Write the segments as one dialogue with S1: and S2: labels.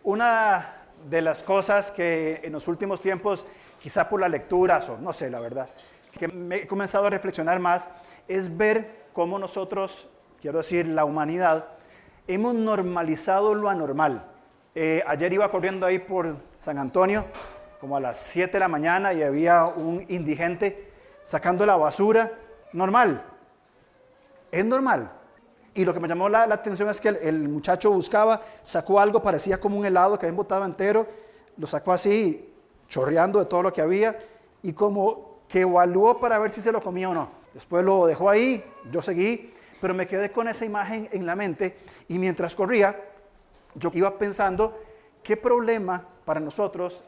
S1: Una de las cosas que en los últimos tiempos, quizá por las lecturas o no sé, la verdad, que me he comenzado a reflexionar más, es ver cómo nosotros, quiero decir, la humanidad, hemos normalizado lo anormal. Ayer iba corriendo ahí por San Antonio, como a las 7 de la mañana, y había un indigente sacando la basura. Normal, es normal. Y lo que me llamó la atención es que el muchacho buscaba, sacó algo, parecía como un helado que habían botado entero, lo sacó así, chorreando de todo lo que había, y como que evaluó para ver si se lo comía o no. Después lo dejó ahí, yo seguí, pero me quedé con esa imagen en la mente, y mientras corría, yo iba pensando, ¿qué problema para nosotros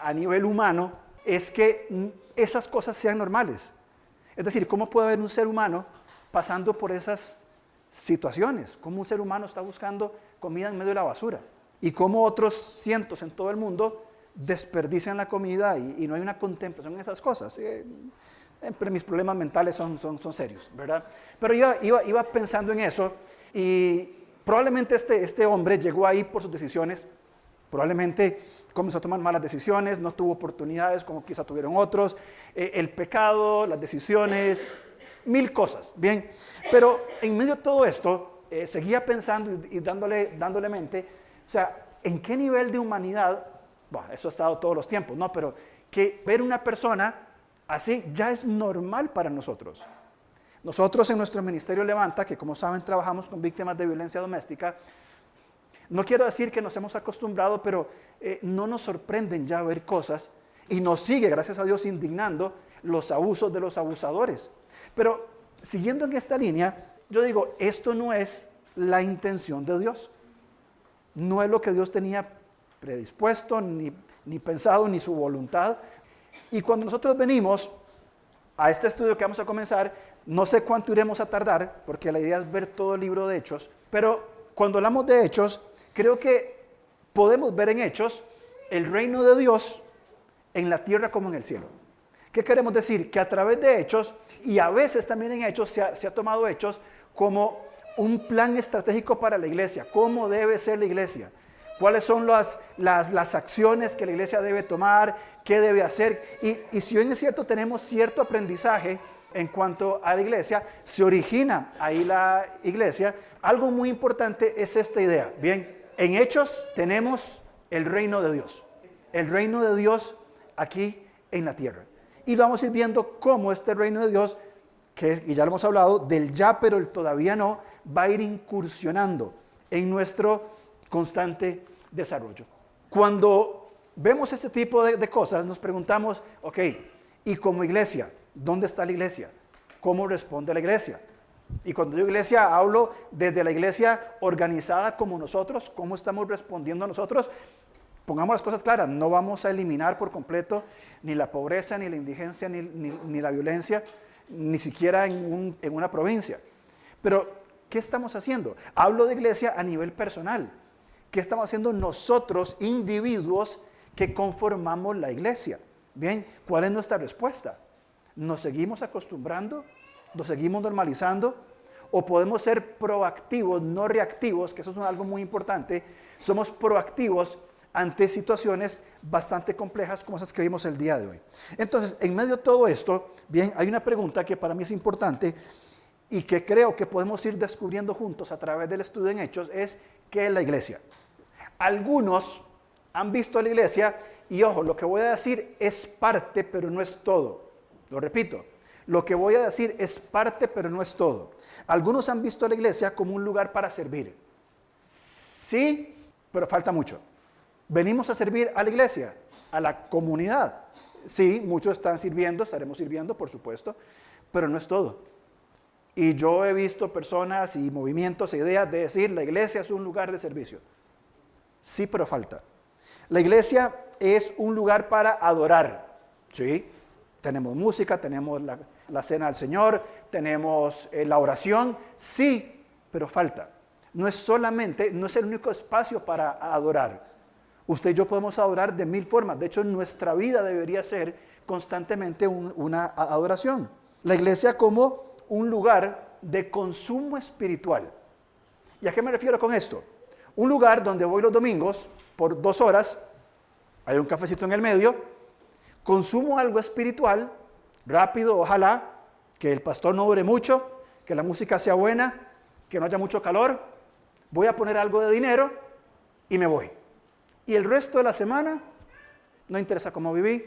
S1: a nivel humano es que esas cosas sean normales? Es decir, ¿cómo puede haber un ser humano pasando por esas situaciones? ¿Cómo un ser humano está buscando comida en medio de la basura? Y cómo otros cientos en todo el mundo desperdician la comida y no hay una contemplación en esas cosas. Siempre mis problemas mentales son serios, ¿verdad? Pero iba pensando en eso y probablemente este hombre llegó ahí por sus decisiones. Probablemente comenzó a tomar malas decisiones, no tuvo oportunidades como quizá tuvieron otros. El pecado, las decisiones, mil cosas, bien. Pero en medio de todo esto, seguía pensando y dándole mente, o sea, ¿en qué nivel de humanidad? Bueno, eso ha estado todos los tiempos, ¿no? Pero que ver una persona así ya es normal para nosotros. Nosotros en nuestro Ministerio Levanta, que como saben trabajamos con víctimas de violencia doméstica, no quiero decir que nos hemos acostumbrado, pero no nos sorprenden ya ver cosas y nos sigue, gracias a Dios, indignando los abusos de los abusadores. Pero siguiendo en esta línea, yo digo, esto no es la intención de Dios. No es lo que Dios tenía predispuesto, ni pensado, ni su voluntad. Y cuando nosotros venimos a este estudio que vamos a comenzar, no sé cuánto iremos a tardar, porque la idea es ver todo el libro de Hechos, pero cuando hablamos de Hechos, creo que podemos ver en Hechos el reino de Dios en la tierra como en el cielo. ¿Qué queremos decir? Que a través de Hechos, y a veces también en Hechos se ha tomado Hechos como un plan estratégico para la iglesia. ¿Cómo debe ser la iglesia? ¿Cuáles son las acciones que la iglesia debe tomar? ¿Qué debe hacer? Y si bien es cierto, tenemos cierto aprendizaje en cuanto a la iglesia, se origina ahí la iglesia. Algo muy importante es esta idea. Bien, en Hechos tenemos el reino de Dios. El reino de Dios aquí en la tierra. Y vamos a ir viendo cómo este reino de Dios, y ya lo hemos hablado, del ya pero el todavía no, va a ir incursionando en nuestro constante desarrollo. Cuando vemos este tipo de cosas, nos preguntamos, ok, y como iglesia, ¿dónde está la iglesia? ¿Cómo responde la iglesia? Y cuando digo iglesia, hablo desde la iglesia organizada como nosotros, cómo estamos respondiendo nosotros. Pongamos las cosas claras, no vamos a eliminar por completo ni la pobreza, ni la indigencia, ni la violencia, ni siquiera en una provincia. Pero, ¿qué estamos haciendo? Hablo de iglesia a nivel personal. ¿Qué estamos haciendo nosotros, individuos que conformamos la iglesia? Bien, ¿cuál es nuestra respuesta? ¿Nos seguimos acostumbrando? ¿Nos seguimos normalizando? ¿O podemos ser proactivos, no reactivos? Que eso es algo muy importante. Somos proactivos ante situaciones bastante complejas como esas que vimos el día de hoy. Entonces, en medio de todo esto, bien, hay una pregunta que para mí es importante y que creo que podemos ir descubriendo juntos a través del estudio en Hechos, es ¿qué es la iglesia? Algunos han visto a la iglesia y ojo, lo que voy a decir es parte, pero no es todo. Lo repito, lo que voy a decir es parte, pero no es todo. Algunos han visto a la iglesia como un lugar para servir. Sí, pero falta mucho. Venimos a servir a la iglesia, a la comunidad. Sí, muchos están sirviendo, estaremos sirviendo, por supuesto, pero no es todo. Y yo he visto personas y movimientos e ideas de decir, la iglesia es un lugar de servicio. Sí, pero falta. La iglesia es un lugar para adorar. Sí, tenemos música, tenemos la cena del Señor, tenemos la oración. Sí, pero falta. No es el único espacio para adorar. Usted y yo podemos adorar de mil formas. De hecho, nuestra vida debería ser constantemente una adoración. La iglesia como un lugar de consumo espiritual. ¿Y a qué me refiero con esto? Un lugar donde voy los domingos por 2 horas, hay un cafecito en el medio, consumo algo espiritual, rápido, ojalá, que el pastor no dure mucho, que la música sea buena, que no haya mucho calor, voy a poner algo de dinero y me voy. Y el resto de la semana, no interesa cómo viví,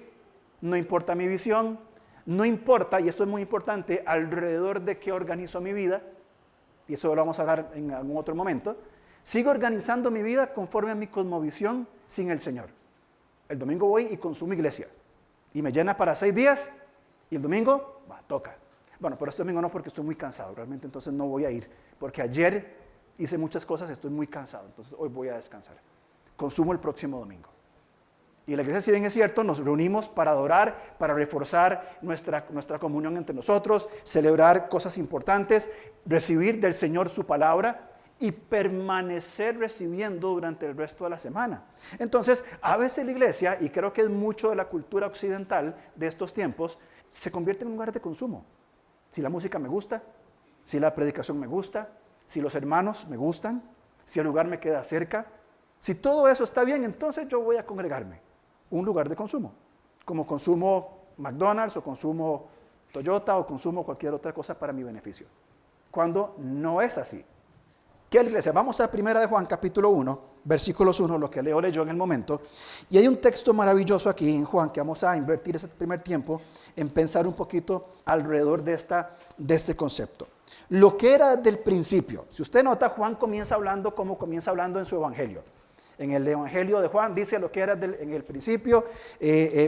S1: no importa mi visión, no importa, y esto es muy importante, alrededor de qué organizo mi vida, y eso lo vamos a hablar en algún otro momento, sigo organizando mi vida conforme a mi cosmovisión sin el Señor. El domingo voy y consumo iglesia, y me llena para 6 días, y el domingo, toca. Bueno, pero este domingo no, porque estoy muy cansado, realmente entonces no voy a ir, porque ayer hice muchas cosas, estoy muy cansado, entonces hoy voy a descansar. Consumo el próximo domingo. Y la iglesia, si bien es cierto, nos reunimos para adorar, para reforzar nuestra comunión entre nosotros, celebrar cosas importantes, recibir del Señor su palabra y permanecer recibiendo durante el resto de la semana. Entonces, a veces la iglesia, y creo que es mucho de la cultura occidental de estos tiempos, se convierte en un lugar de consumo. Si la música me gusta, si la predicación me gusta, si los hermanos me gustan, si el lugar me queda cerca, si todo eso está bien, entonces yo voy a congregarme. Un lugar de consumo, como consumo McDonald's o consumo Toyota o consumo cualquier otra cosa para mi beneficio. Cuando no es así. ¿Qué es la iglesia? Vamos a 1 de Juan capítulo 1, versículos 1, lo que Leo leyó en el momento. Y hay un texto maravilloso aquí en Juan que vamos a invertir ese primer tiempo en pensar un poquito alrededor de este concepto. Lo que era del principio. Si usted nota, Juan comienza hablando como comienza hablando en su evangelio. En el evangelio de Juan dice lo que era en el principio.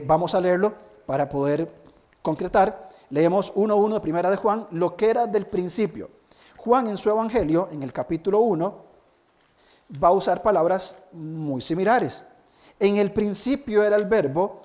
S1: Vamos a leerlo para poder concretar. Leemos 1:1 de 1 de Juan, lo que era del principio. Juan en su evangelio, en el capítulo 1, va a usar palabras muy similares. En el principio era el verbo,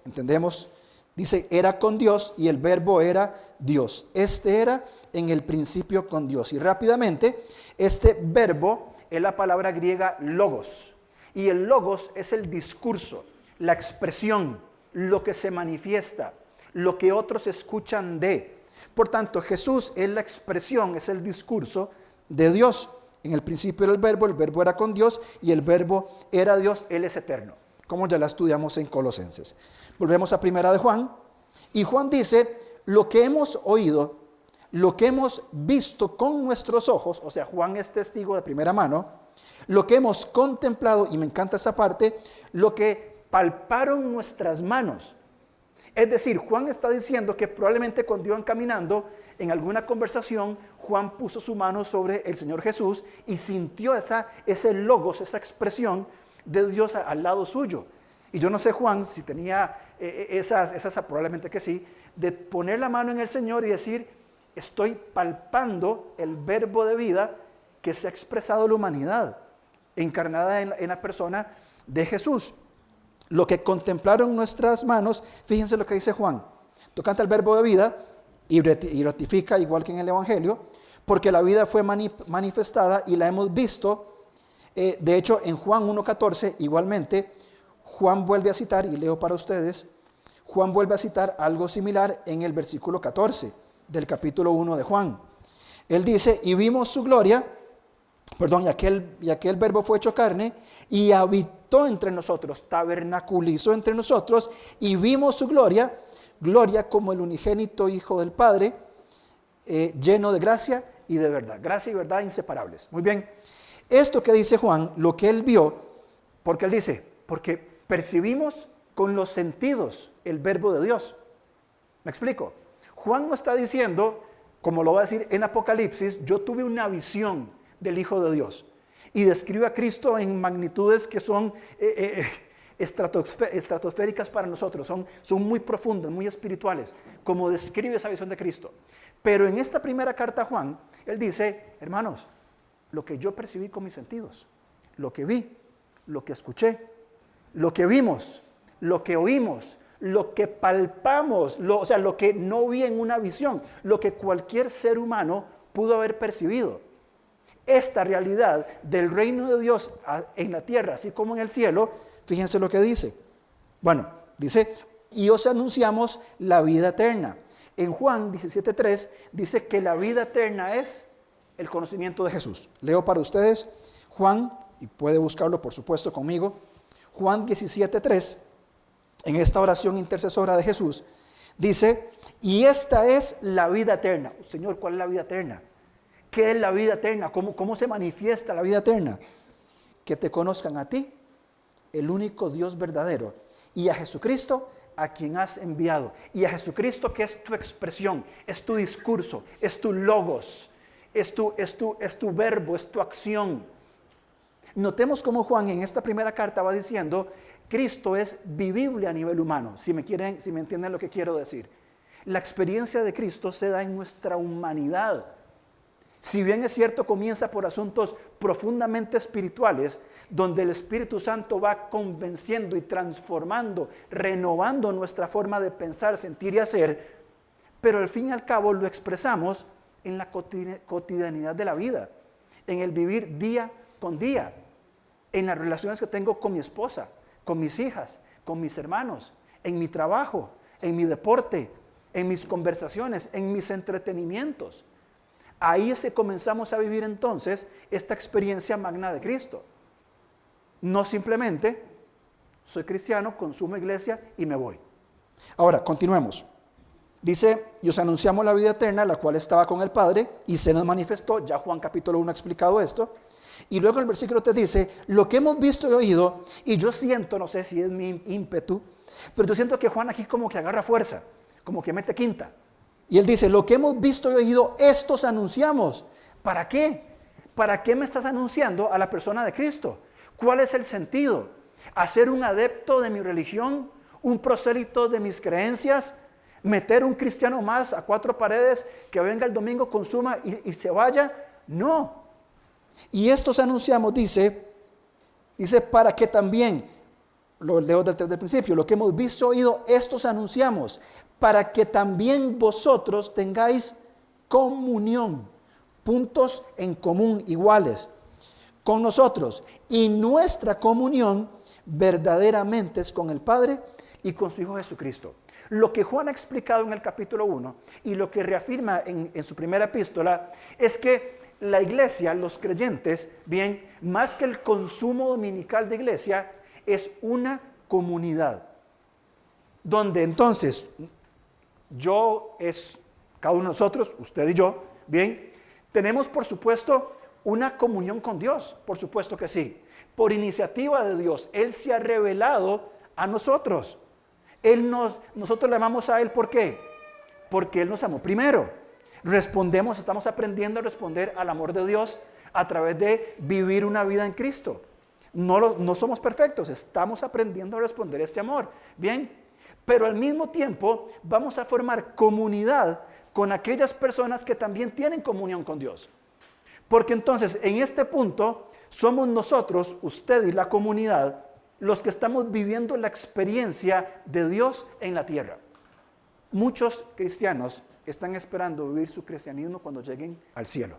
S1: entendemos, dice, era con Dios y el verbo era Dios. Este era en el principio con Dios. Y rápidamente, este verbo es la palabra griega logos. Y el logos es el discurso, la expresión, lo que se manifiesta, lo que otros escuchan de. Por tanto, Jesús es la expresión, es el discurso de Dios. En el principio era el verbo era con Dios y el verbo era Dios, Él es eterno, como ya la estudiamos en Colosenses. Volvemos a 1 de Juan, y Juan dice, lo que hemos oído, lo que hemos visto con nuestros ojos, o sea, Juan es testigo de primera mano, lo que hemos contemplado, y me encanta esa parte, lo que palparon nuestras manos. Es decir, Juan está diciendo que probablemente cuando iban caminando, en alguna conversación, Juan puso su mano sobre el Señor Jesús y sintió ese logos, esa expresión de Dios al lado suyo. Y yo no sé, Juan, si tenía probablemente que sí, de poner la mano en el Señor y decir, estoy palpando el verbo de vida que se ha expresado en la humanidad, encarnada en la persona de Jesús. Lo que contemplaron nuestras manos, fíjense lo que dice Juan, tocante al verbo de vida, y ratifica igual que en el Evangelio, porque la vida fue manifestada y la hemos visto. De hecho, en Juan 1:14, igualmente, Juan vuelve a citar, y leo para ustedes, Juan vuelve a citar algo similar en el versículo 14 del capítulo 1 de Juan. Él dice, y vimos su gloria, y aquel verbo fue hecho carne y habitó entre nosotros, tabernaculizó entre nosotros, y vimos su gloria como el unigénito Hijo del Padre, lleno de gracia y de verdad. Gracia y verdad inseparables. Muy bien, esto que dice Juan, lo que él vio, porque él dice, porque percibimos con los sentidos el verbo de Dios. ¿Me explico? Juan no está diciendo, como lo va a decir en Apocalipsis, yo tuve una visión del Hijo de Dios, y describe a Cristo en magnitudes que son estratosféricas para nosotros, son muy profundas, muy espirituales, como describe esa visión de Cristo. Pero en esta primera carta a Juan, él dice, hermanos, lo que yo percibí con mis sentidos, lo que vi, lo que escuché, lo que vimos, lo que oímos, lo que palpamos, lo que no vi en una visión, lo que cualquier ser humano pudo haber percibido. Esta realidad del reino de Dios en la tierra, así como en el cielo, fíjense lo que dice. Bueno, dice, y os anunciamos la vida eterna. En Juan 17:3 dice que la vida eterna es el conocimiento de Jesús. Leo para ustedes Juan y puede buscarlo por supuesto conmigo, Juan 17:3, en esta oración intercesora de Jesús, dice, y esta es la vida eterna. Señor, ¿cuál es la vida eterna? ¿Qué es la vida eterna? ¿Cómo se manifiesta la vida eterna? Que te conozcan a ti, el único Dios verdadero, y a Jesucristo, a quien has enviado. Y a Jesucristo, que es tu expresión, es tu discurso, es tu logos, es tu verbo, es tu acción. Notemos cómo Juan en esta primera carta va diciendo, Cristo es vivible a nivel humano, si me entienden lo que quiero decir. La experiencia de Cristo se da en nuestra humanidad. Si bien es cierto, comienza por asuntos profundamente espirituales, donde el Espíritu Santo va convenciendo y transformando, renovando nuestra forma de pensar, sentir y hacer, pero al fin y al cabo lo expresamos en la cotidianidad de la vida, en el vivir día con día, en las relaciones que tengo con mi esposa, con mis hijas, con mis hermanos, en mi trabajo, en mi deporte, en mis conversaciones, en mis entretenimientos. Ahí es que comenzamos a vivir entonces esta experiencia magna de Cristo. No simplemente soy cristiano, consumo iglesia y me voy. Ahora, continuemos. Dice, y os anunciamos la vida eterna, la cual estaba con el Padre y se nos manifestó. Ya Juan capítulo 1 ha explicado esto. Y luego el versículo te dice, lo que hemos visto y oído, y yo siento, no sé si es mi ímpetu, pero yo siento que Juan aquí como que agarra fuerza, como que mete quinta. Y él dice, lo que hemos visto y oído, estos anunciamos. ¿Para qué? ¿Para qué me estás anunciando a la persona de Cristo? ¿Cuál es el sentido? ¿Hacer un adepto de mi religión? ¿Un prosélito de mis creencias? ¿Meter un cristiano más a cuatro paredes que venga el domingo, consuma y se vaya? No. Y estos anunciamos, dice para que también, lo leo desde el principio, lo que hemos visto, oído, estos anunciamos, para que también vosotros tengáis comunión, puntos en común iguales con nosotros. Y nuestra comunión verdaderamente es con el Padre y con su Hijo Jesucristo. Lo que Juan ha explicado en el capítulo 1 y lo que reafirma en su primera epístola es que la iglesia, los creyentes, bien, más que el consumo dominical de iglesia, es una comunidad. Donde entonces, cada uno de nosotros, usted y yo, bien, tenemos por supuesto una comunión con Dios, por supuesto que sí. Por iniciativa de Dios, Él se ha revelado a nosotros. Nosotros le amamos a Él, ¿por qué? Porque Él nos amó primero. Estamos aprendiendo a responder al amor de Dios a través de vivir una vida en Cristo. No somos perfectos, estamos aprendiendo a responder a este amor. Bien, pero al mismo tiempo vamos a formar comunidad con aquellas personas que también tienen comunión con Dios. Porque entonces en este punto somos nosotros, usted y la comunidad, los que estamos viviendo la experiencia de Dios en la tierra. Muchos cristianos están esperando vivir su cristianismo cuando lleguen al cielo.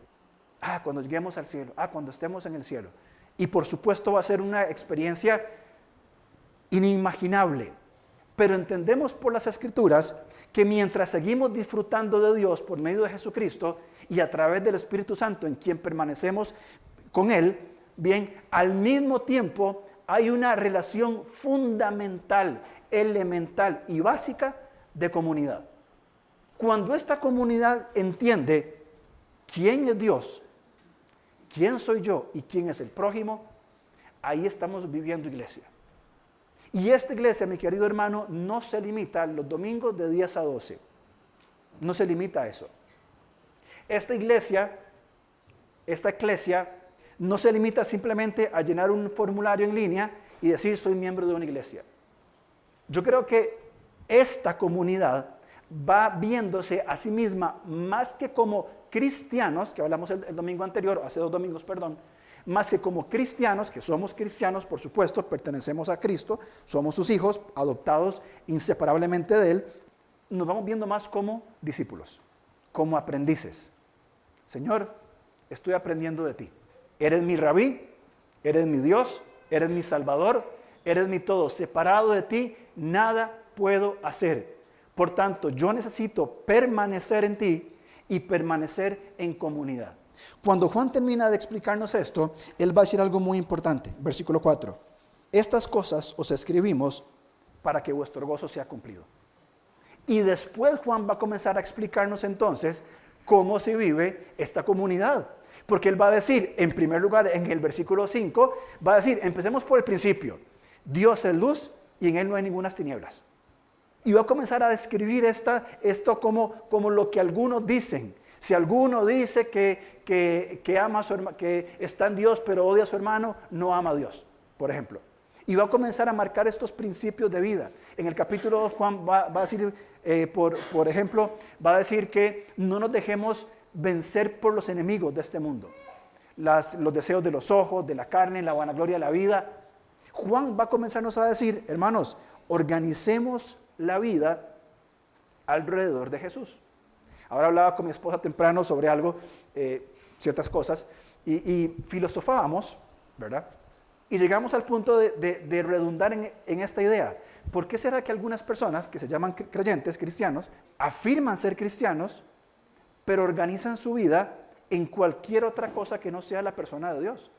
S1: Cuando lleguemos al cielo. Cuando estemos en el cielo. Y por supuesto va a ser una experiencia inimaginable. Pero entendemos por las Escrituras que mientras seguimos disfrutando de Dios por medio de Jesucristo y a través del Espíritu Santo en quien permanecemos con Él, bien, al mismo tiempo hay una relación fundamental, elemental y básica de comunidad. Cuando esta comunidad entiende quién es Dios, quién soy yo y quién es el prójimo, ahí estamos viviendo iglesia. Y esta iglesia, mi querido hermano, no se limita a los domingos de 10 a 12. No se limita a eso. Esta eclesia no se limita simplemente a llenar un formulario en línea y decir soy miembro de una iglesia. Yo creo que esta comunidad va viéndose a sí misma más que como cristianos, que hablamos el domingo anterior, hace 2 domingos, perdón, más que como cristianos, que somos cristianos, por supuesto, pertenecemos a Cristo, somos sus hijos, adoptados inseparablemente de Él, nos vamos viendo más como discípulos, como aprendices. Señor, estoy aprendiendo de ti. Eres mi rabí, eres mi Dios, eres mi Salvador, eres mi todo. Separado de ti, nada puedo hacer. Por tanto, yo necesito permanecer en ti y permanecer en comunidad. Cuando Juan termina de explicarnos esto, él va a decir algo muy importante. Versículo 4. Estas cosas os escribimos para que vuestro gozo sea cumplido. Y después Juan va a comenzar a explicarnos entonces cómo se vive esta comunidad. Porque él va a decir, en primer lugar, en el versículo 5, va a decir, empecemos por el principio. Dios es luz y en él no hay ninguna tinieblas. Y va a comenzar a describir esto como lo que algunos dicen. Si alguno dice que ama a su hermano, que está en Dios pero odia a su hermano, no ama a Dios, por ejemplo. Y va a comenzar a marcar estos principios de vida. En el capítulo 2 Juan va a decir, por ejemplo, va a decir que no nos dejemos vencer por los enemigos de este mundo. Los deseos de los ojos, de la carne, la vanagloria de la vida. Juan va a comenzarnos a decir, hermanos, organicemos la vida alrededor de Jesús. Ahora hablaba con mi esposa temprano sobre algo, ciertas cosas, y filosofábamos, ¿verdad? Y llegamos al punto de redundar en esta idea. ¿Por qué será que algunas personas que se llaman creyentes, cristianos, afirman ser cristianos, pero organizan su vida en cualquier otra cosa que no sea la persona de Dios?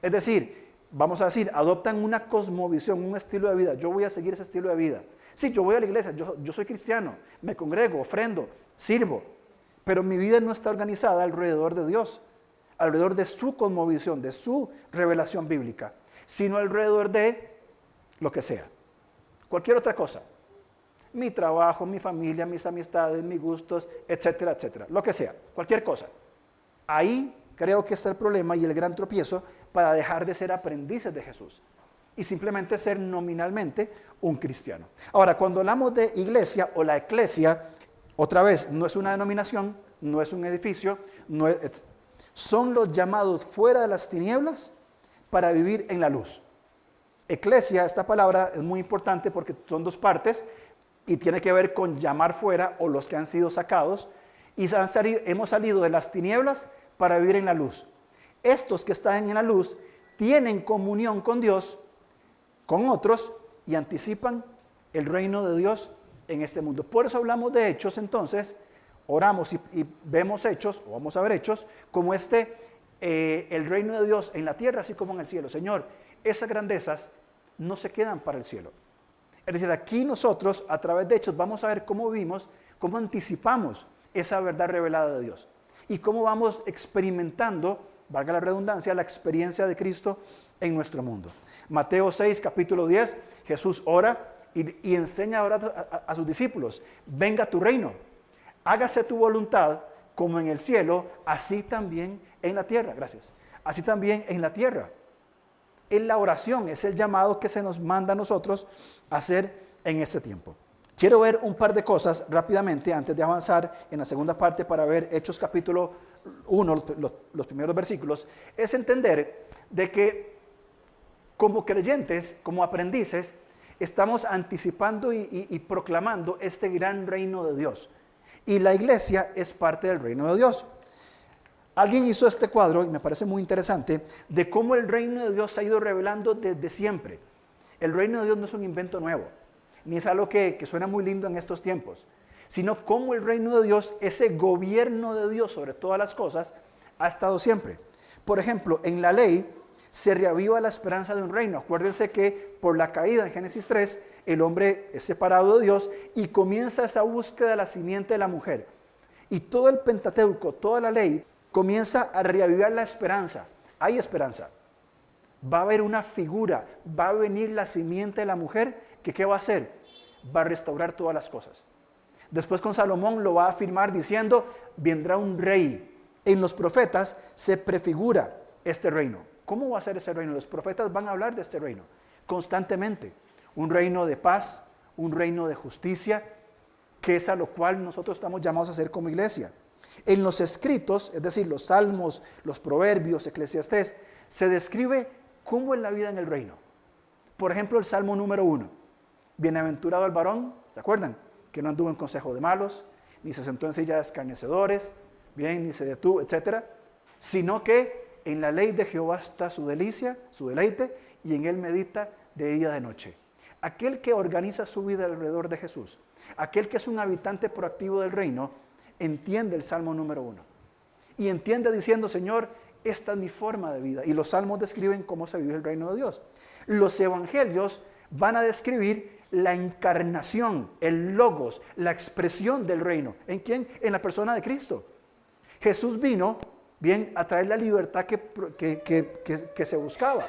S1: Es decir, vamos a decir, adoptan una cosmovisión, un estilo de vida. Yo voy a seguir ese estilo de vida. Sí, yo voy a la iglesia, yo soy cristiano, me congrego, ofrendo, sirvo, pero mi vida no está organizada alrededor de Dios, alrededor de su cosmovisión, de su revelación bíblica, sino alrededor de lo que sea, cualquier otra cosa. Mi trabajo, mi familia, mis amistades, mis gustos, etcétera, etcétera, lo que sea, cualquier cosa. Ahí creo que está el problema y el gran tropiezo para dejar de ser aprendices de Jesús y simplemente ser nominalmente un cristiano. Ahora, cuando hablamos de iglesia o la eclesia, otra vez, no es una denominación, no es un edificio, son los llamados fuera de las tinieblas para vivir en la luz. Eclesia, esta palabra es muy importante porque son dos partes y tiene que ver con llamar fuera o los que han sido sacados y hemos salido de las tinieblas para vivir en la luz. Estos que están en la luz tienen comunión con Dios, con otros, y anticipan el reino de Dios en este mundo. Por eso hablamos de hechos, entonces, oramos y vemos hechos, o vamos a ver hechos, como el reino de Dios en la tierra, así como en el cielo. Señor, esas grandezas no se quedan para el cielo. Es decir, aquí nosotros, a través de hechos, vamos a ver cómo vivimos, cómo anticipamos esa verdad revelada de Dios. Y cómo vamos experimentando, valga la redundancia, la experiencia de Cristo en nuestro mundo. Mateo 6, capítulo 10, Jesús ora y enseña a orar a sus discípulos. Venga tu reino, hágase tu voluntad como en el cielo, así también en la tierra. Gracias. Así también en la tierra. Es la oración, es el llamado que se nos manda a nosotros a hacer en este tiempo. Quiero ver un par de cosas rápidamente antes de avanzar en la segunda parte para ver Hechos capítulo 1, los primeros versículos. Es entender de que como creyentes, como aprendices, estamos anticipando y proclamando este gran reino de Dios. Y la iglesia es parte del reino de Dios. Alguien hizo este cuadro, y me parece muy interesante, de cómo el reino de Dios se ha ido revelando desde siempre. El reino de Dios no es un invento nuevo, ni es algo que suena muy lindo en estos tiempos, sino cómo el reino de Dios, ese gobierno de Dios sobre todas las cosas, ha estado siempre. Por ejemplo, en la ley se reaviva la esperanza de un reino. Acuérdense que por la caída en Génesis 3, el hombre es separado de Dios y comienza esa búsqueda de la simiente de la mujer. Y todo el Pentateuco, toda la ley, comienza a reavivar la esperanza. Hay esperanza. Va a haber una figura, va a venir la simiente de la mujer, que ¿qué va a hacer? Va a restaurar todas las cosas. Después con Salomón lo va a afirmar diciendo, vendrá un rey. En los profetas se prefigura este reino. ¿Cómo va a ser ese reino? Los profetas van a hablar de este reino constantemente. Un reino de paz, un reino de justicia, que es a lo cual nosotros estamos llamados a hacer como iglesia. En los escritos, es decir, los salmos, los proverbios, Eclesiastés, se describe cómo es la vida en el reino. Por ejemplo, el Salmo número 1. Bienaventurado el varón, ¿se acuerdan? Que no anduvo en consejo de malos, ni se sentó en silla de escarnecedores, bien, ni se detuvo, etc. Sino que en la ley de Jehová está su delicia, su deleite, y en él medita de día y de noche. Aquel que organiza su vida alrededor de Jesús, aquel que es un habitante proactivo del reino, entiende el Salmo número 1. y entiende diciendo, Señor, esta es mi forma de vida. Y los salmos describen cómo se vive el reino de Dios. Los evangelios van a describir la encarnación, el logos, la expresión del reino. ¿En quién? En la persona de Cristo. Jesús vino, bien, a traer la libertad que se buscaba.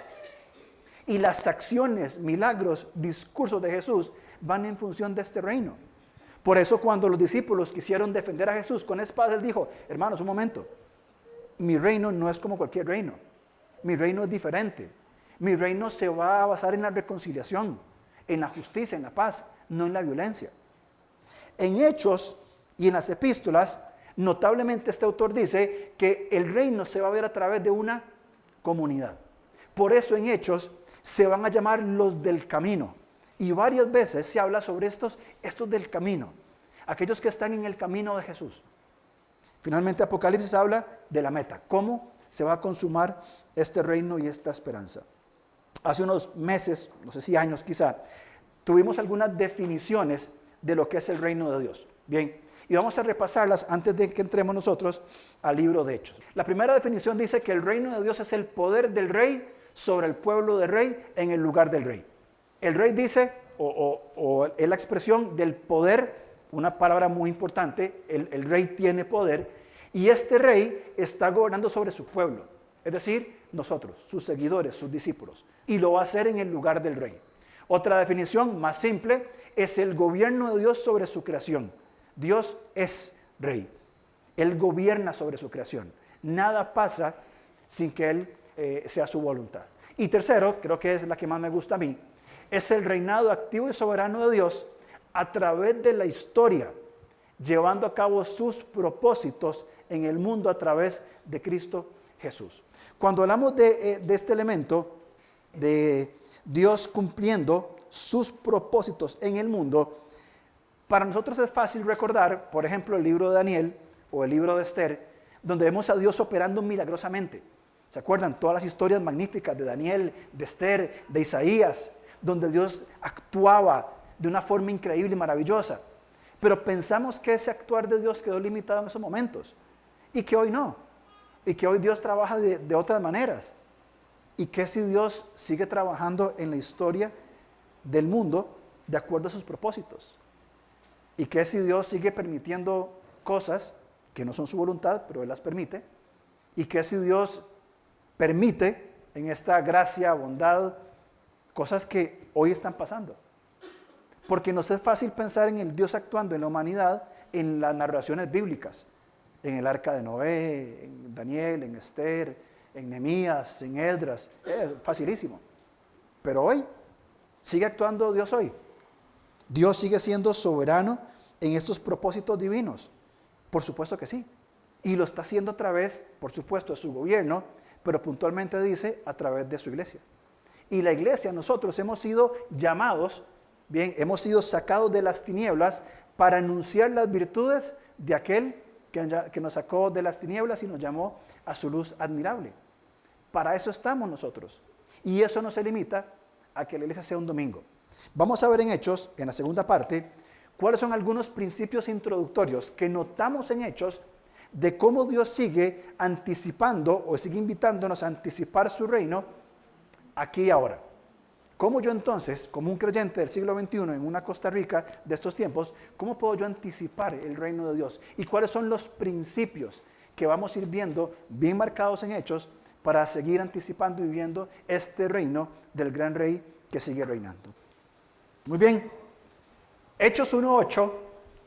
S1: Y las acciones, milagros, discursos de Jesús van en función de este reino. Por eso cuando los discípulos quisieron defender a Jesús con espadas, él dijo, hermanos, un momento, mi reino no es como cualquier reino. Mi reino es diferente. Mi reino se va a basar en la reconciliación, en la justicia, en la paz, no en la violencia. En Hechos y en las epístolas, notablemente este autor dice que el reino se va a ver a través de una comunidad. Por eso en Hechos se van a llamar los del camino. Y varias veces se habla sobre estos del camino, aquellos que están en el camino de Jesús. Finalmente Apocalipsis habla de la meta, cómo se va a consumar este reino y esta esperanza. Hace unos meses, no sé si años quizá, tuvimos algunas definiciones de lo que es el reino de Dios. Bien, y vamos a repasarlas antes de que entremos nosotros al libro de Hechos. La primera definición dice que el reino de Dios es el poder del rey sobre el pueblo del rey en el lugar del rey. El rey dice, o es la expresión del poder, una palabra muy importante, el rey tiene poder, y este rey está gobernando sobre su pueblo, es decir, nosotros, sus seguidores, sus discípulos, y lo va a hacer en el lugar del rey. Otra definición más simple es el gobierno de Dios sobre su creación. Dios es rey, Él gobierna sobre su creación, nada pasa sin que Él sea su voluntad. Y tercero, creo que es la que más me gusta a mí, es el reinado activo y soberano de Dios a través de la historia, llevando a cabo sus propósitos en el mundo a través de Cristo Jesús. Cuando hablamos de este elemento de Dios cumpliendo sus propósitos en el mundo, para nosotros es fácil recordar, por ejemplo, el libro de Daniel o el libro de Esther, donde vemos a Dios operando milagrosamente. ¿Se acuerdan? Todas las historias magníficas de Daniel, de Esther, de Isaías, donde Dios actuaba de una forma increíble y maravillosa. Pero pensamos que ese actuar de Dios quedó limitado en esos momentos y que hoy no. Y que hoy Dios trabaja de otras maneras. Y que si Dios sigue trabajando en la historia del mundo de acuerdo a sus propósitos. Y que si Dios sigue permitiendo cosas que no son su voluntad, pero Él las permite. Y que si Dios permite en esta gracia, bondad, cosas que hoy están pasando. Porque nos es fácil pensar en el Dios actuando en la humanidad en las narraciones bíblicas. En el arca de Noé, en Daniel, en Esther, en Nehemías, en Esdras. Facilísimo. Pero hoy, ¿sigue actuando Dios hoy? ¿Dios sigue siendo soberano en estos propósitos divinos? Por supuesto que sí. Y lo está haciendo a través, por supuesto, de su gobierno, pero puntualmente dice a través de su iglesia. Y la iglesia, nosotros hemos sido llamados, bien, hemos sido sacados de las tinieblas para anunciar las virtudes de aquel que nos sacó de las tinieblas y nos llamó a su luz admirable. Para eso estamos nosotros. Y eso no se limita a que la iglesia sea un domingo. Vamos a ver en Hechos, en la segunda parte, cuáles son algunos principios introductorios que notamos en Hechos de cómo Dios sigue anticipando o sigue invitándonos a anticipar su reino aquí y ahora. ¿Cómo yo entonces, como un creyente del siglo XXI en una Costa Rica de estos tiempos, cómo puedo yo anticipar el reino de Dios? ¿Y cuáles son los principios que vamos a ir viendo bien marcados en Hechos para seguir anticipando y viviendo este reino del gran rey que sigue reinando? Muy bien, Hechos 1:8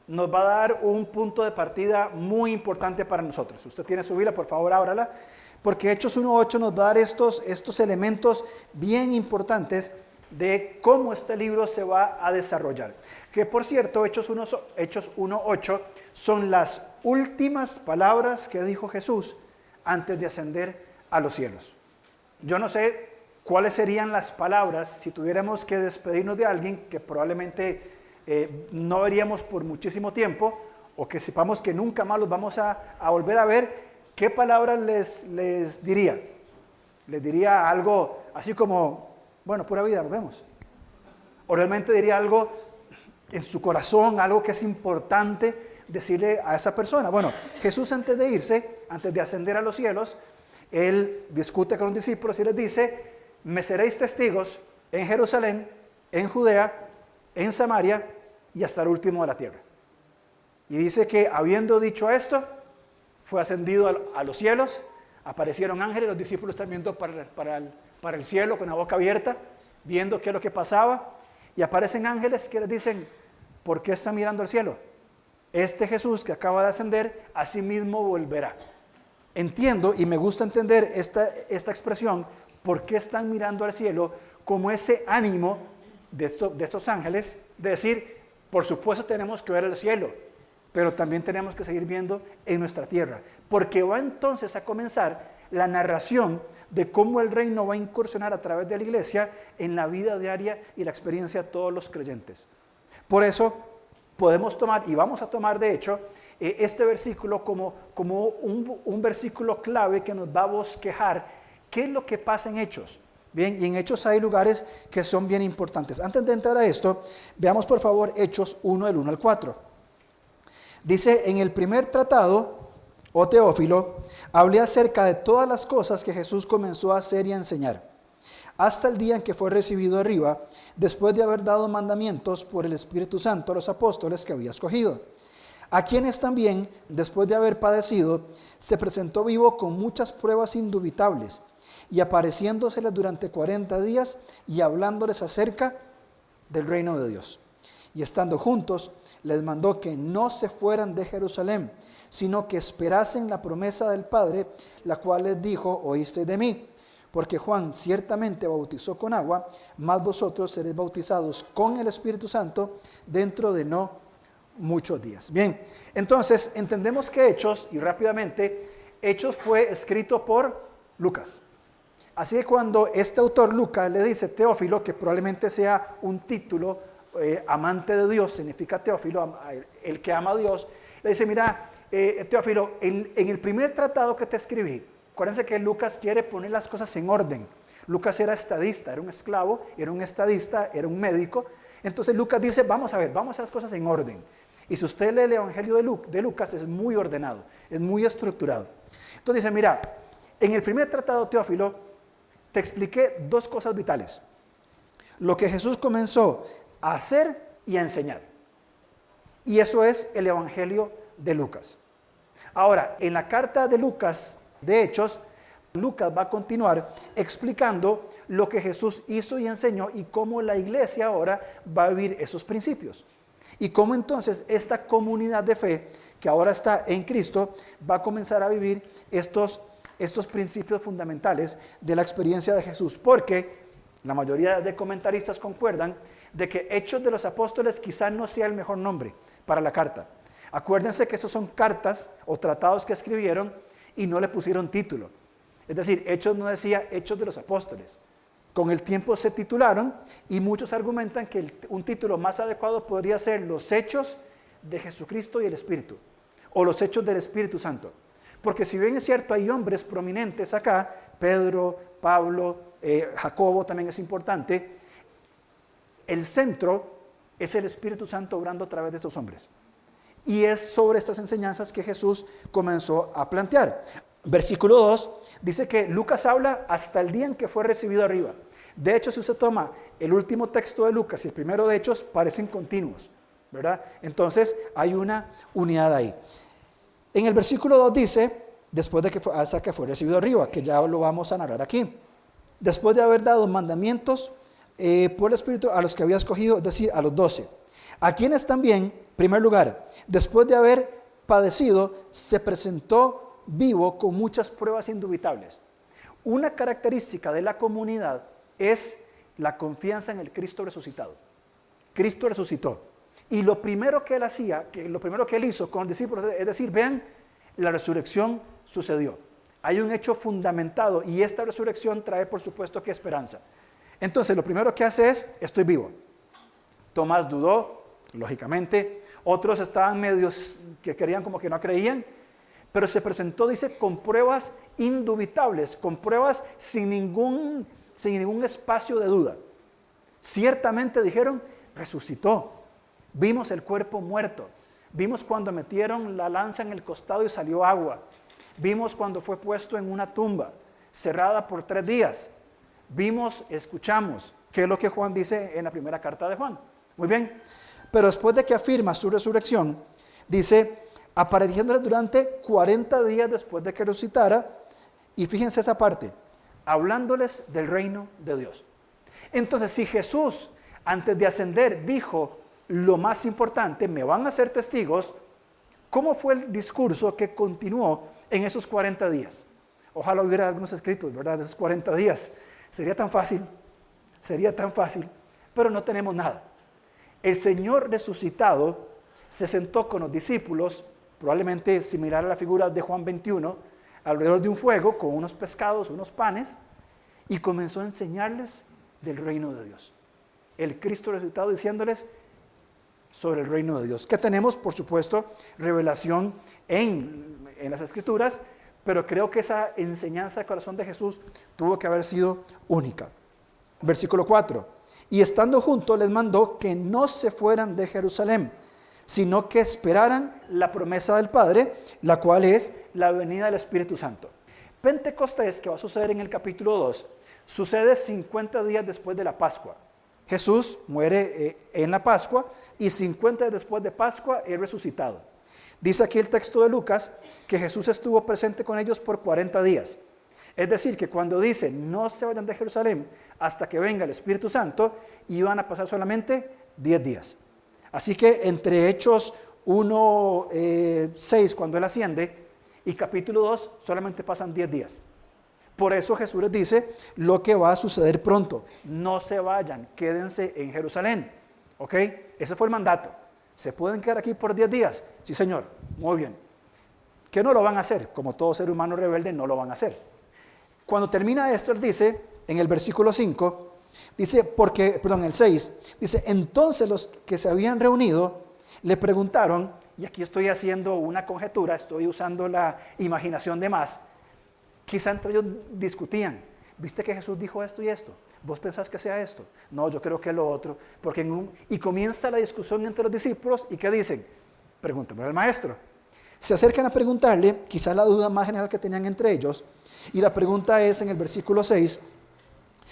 S1: nos va a dar un punto de partida muy importante para nosotros. Si usted tiene su Biblia, por favor, ábrala, porque Hechos 1:8 nos va a dar estos elementos bien importantes de cómo este libro se va a desarrollar. Que por cierto, Hechos 1:8 son las últimas palabras que dijo Jesús antes de ascender a los cielos. Yo no sé cuáles serían las palabras si tuviéramos que despedirnos de alguien que probablemente no veríamos por muchísimo tiempo, o que sepamos que nunca más los vamos a volver a ver. ¿Qué palabras les diría? Les diría algo así como, bueno, pura vida, nos vemos. O realmente diría algo en su corazón, algo que es importante decirle a esa persona. Bueno, Jesús antes de irse antes de ascender a los cielos, Él discute con los discípulos y les dice: me seréis testigos en Jerusalén, en Judea, en Samaria y hasta el último de la tierra. Y dice que habiendo dicho esto, fue ascendido a los cielos, aparecieron ángeles, los discípulos están viendo para el cielo con la boca abierta, viendo qué es lo que pasaba, y aparecen ángeles que les dicen: ¿por qué están mirando al cielo? Este Jesús que acaba de ascender, a sí mismo volverá. Entiendo y me gusta entender esta expresión, ¿por qué están mirando al cielo? Como ese ánimo de estos ángeles, de decir: por supuesto tenemos que ver el cielo, pero también tenemos que seguir viendo en nuestra tierra, porque va entonces a comenzar la narración de cómo el reino va a incursionar a través de la iglesia en la vida diaria y la experiencia de todos los creyentes. Por eso podemos tomar, y vamos a tomar de hecho, este versículo como un versículo clave que nos va a bosquejar qué es lo que pasa en Hechos. Bien, y en Hechos hay lugares que son bien importantes. Antes de entrar a esto, veamos por favor Hechos 1, del 1 al 4. Dice: en el primer tratado, oh Teófilo, hablé acerca de todas las cosas que Jesús comenzó a hacer y a enseñar, hasta el día en que fue recibido arriba, después de haber dado mandamientos por el Espíritu Santo a los apóstoles que había escogido, a quienes también, después de haber padecido, se presentó vivo con muchas pruebas indubitables, y apareciéndoseles durante 40 días y hablándoles acerca del reino de Dios. Y estando juntos, les mandó que no se fueran de Jerusalén, sino que esperasen la promesa del Padre, la cual les dijo: oísteis de mí. Porque Juan ciertamente bautizó con agua, mas vosotros seréis bautizados con el Espíritu Santo dentro de no muchos días. Bien, entonces entendemos que Hechos, y rápidamente, Hechos fue escrito por Lucas. Así que cuando este autor Lucas le dice Teófilo, que probablemente sea un título, amante de Dios, significa Teófilo, el que ama a Dios, le dice: mira, Teófilo, en el primer tratado que te escribí, acuérdense que Lucas quiere poner las cosas en orden. Lucas era estadista, era un esclavo, era un estadista, era un médico. Entonces Lucas dice: vamos a ver, vamos a hacer las cosas en orden. Y si usted lee el Evangelio de Lucas, es muy ordenado, es muy estructurado. Entonces dice: mira, en el primer tratado, Teófilo, te expliqué dos cosas vitales: lo que Jesús comenzó a hacer y a enseñar. Y eso es el Evangelio de Lucas. Ahora, en la carta de Lucas, de Hechos, Lucas va a continuar explicando lo que Jesús hizo y enseñó y cómo la iglesia ahora va a vivir esos principios. Y cómo entonces esta comunidad de fe que ahora está en Cristo va a comenzar a vivir estos principios fundamentales de la experiencia de Jesús. Porque la mayoría de comentaristas concuerdan de que Hechos de los Apóstoles quizás no sea el mejor nombre para la carta. Acuérdense que esos son cartas o tratados que escribieron y no le pusieron título. Es decir, Hechos no decía Hechos de los Apóstoles. Con el tiempo se titularon y muchos argumentan que un título más adecuado podría ser Los Hechos de Jesucristo y el Espíritu, o Los Hechos del Espíritu Santo. Porque si bien es cierto, hay hombres prominentes acá, Pedro, Pablo, Jacobo también es importante, el centro es el Espíritu Santo obrando a través de estos hombres. Y es sobre estas enseñanzas que Jesús comenzó a plantear. Versículo 2 dice que Lucas habla hasta el día en que fue recibido arriba. De hecho, si usted toma el último texto de Lucas y el primero de Hechos, parecen continuos, ¿verdad? Entonces hay una unidad ahí. En el versículo 2 dice, después de que hasta que fue recibido arriba, que ya lo vamos a narrar aquí. Después de haber dado mandamientos por el Espíritu a los que había escogido, es decir, a los 12. A quienes también, en primer lugar, después de haber padecido, se presentó vivo con muchas pruebas indubitables. Una característica de la comunidad es la confianza en el Cristo resucitado. Cristo resucitó. Y lo primero que él hacía, lo primero que él hizo con los discípulos, es decir, vean, la resurrección sucedió. Hay un hecho fundamentado y esta resurrección trae, por supuesto, que esperanza. Entonces, lo primero que hace es, estoy vivo. Tomás dudó, lógicamente. Otros estaban medios que querían como que no creían. Pero se presentó, dice, con pruebas indubitables, con pruebas sin ningún espacio de duda. Ciertamente dijeron, resucitó. Vimos el cuerpo muerto. Vimos cuando metieron la lanza en el costado y salió agua. Vimos cuando fue puesto en una tumba, cerrada por 3 días. Vimos, escuchamos, que es lo que Juan dice en la primera carta de Juan. Muy bien, pero después de que afirma su resurrección, dice, apareciéndole durante 40 días después de que resucitara, y fíjense esa parte, hablándoles del reino de Dios. Entonces, si Jesús, antes de ascender, dijo lo más importante, me van a ser testigos, ¿cómo fue el discurso que continuó en esos 40 días? Ojalá hubiera algunos escritos, ¿verdad? De esos 40 días. Sería tan fácil, pero no tenemos nada. El Señor resucitado se sentó con los discípulos, probablemente similar a la figura de Juan 21, alrededor de un fuego con unos pescados, unos panes, y comenzó a enseñarles del reino de Dios. El Cristo resucitado diciéndoles sobre el reino de Dios. Que tenemos, por supuesto, revelación en las Escrituras, pero creo que esa enseñanza del corazón de Jesús tuvo que haber sido única. Versículo 4. Y estando juntos les mandó que no se fueran de Jerusalén, sino que esperaran la promesa del Padre, la cual es la venida del Espíritu Santo. Pentecostés, que va a suceder en el capítulo 2, sucede 50 días después de la Pascua. Jesús muere en la Pascua y 50 días después de Pascua es resucitado. Dice aquí el texto de Lucas que Jesús estuvo presente con ellos por 40 días. Es decir, que cuando dice no se vayan de Jerusalén hasta que venga el Espíritu Santo, iban a pasar solamente 10 días. Así que entre Hechos 1, 6, cuando Él asciende, y capítulo 2, solamente pasan 10 días. Por eso Jesús les dice lo que va a suceder pronto. No se vayan, quédense en Jerusalén. ¿Ok? Ese fue el mandato. ¿Se pueden quedar aquí por 10 días? Sí, Señor. Muy bien. ¿Qué no lo van a hacer? Como todo ser humano rebelde, no lo van a hacer. Cuando termina esto, Él dice, en el versículo 5, dice, el 6, dice, entonces los que se habían reunido le preguntaron, y aquí estoy haciendo una conjetura, estoy usando la imaginación de más, quizá entre ellos discutían, ¿viste que Jesús dijo esto y esto? ¿Vos pensás que sea esto? No, yo creo que es lo otro. Y comienza la discusión entre los discípulos, ¿y qué dicen? Pregúntame al maestro. Se acercan a preguntarle, quizá la duda más general que tenían entre ellos, y la pregunta es en el versículo 6,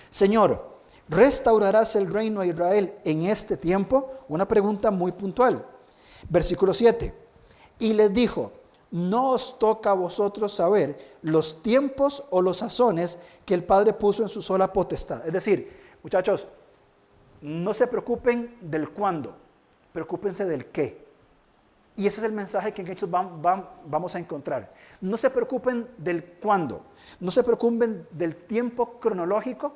S1: Señor, ¿restaurarás el reino a Israel en este tiempo? Una pregunta muy puntual. Versículo 7, y les dijo, no os toca a vosotros saber los tiempos o los sazones que el Padre puso en su sola potestad. Es decir, muchachos, no se preocupen del cuándo, preocúpense del qué. Y ese es el mensaje que en Hechos vamos a encontrar. No se preocupen del cuándo, no se preocupen del tiempo cronológico,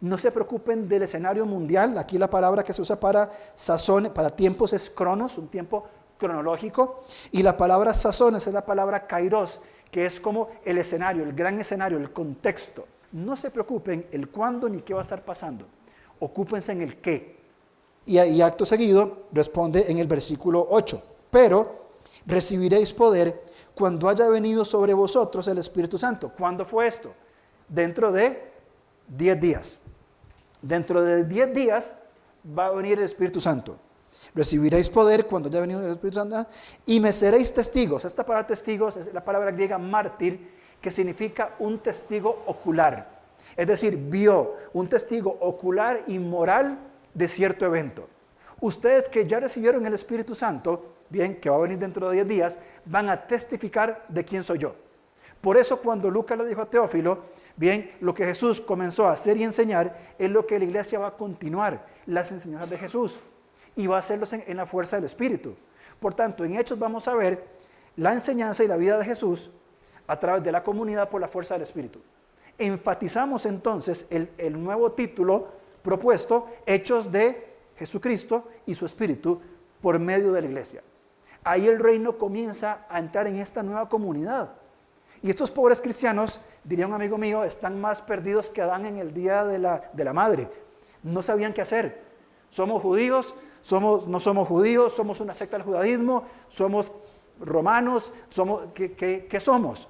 S1: no se preocupen del escenario mundial. Aquí la palabra que se usa para sazones, para tiempos es cronos, un tiempo cronológico, y la palabra sazones es la palabra kairos, que es como el escenario, el gran escenario, el contexto. No se preocupen el cuándo ni qué va a estar pasando, ocúpense en el qué. Y acto seguido responde en el versículo 8, pero recibiréis poder cuando haya venido sobre vosotros el Espíritu Santo. ¿Cuándo fue esto? Dentro de 10 días. Dentro de 10 días va a venir el Espíritu Santo. Recibiréis poder cuando haya venido el Espíritu Santo y me seréis testigos. Esta palabra testigos es la palabra griega mártir, que significa un testigo ocular. Es decir, vio un testigo ocular y moral de cierto evento. Ustedes que ya recibieron el Espíritu Santo, bien, que va a venir dentro de 10 días, van a testificar de quién soy yo. Por eso cuando Lucas le dijo a Teófilo, bien, lo que Jesús comenzó a hacer y enseñar es lo que la iglesia va a continuar, las enseñanzas de Jesús, y va a hacerlos en la fuerza del Espíritu. Por tanto, en Hechos vamos a ver la enseñanza y la vida de Jesús a través de la comunidad por la fuerza del Espíritu. Enfatizamos entonces el nuevo título propuesto, Hechos de Jesucristo y su Espíritu por medio de la iglesia. Ahí el reino comienza a entrar en esta nueva comunidad. Y estos pobres cristianos, diría un amigo mío, están más perdidos que Adán en el día de la madre. No sabían qué hacer. Somos judíos, no somos judíos, somos una secta del judaísmo, somos romanos, ¿qué somos?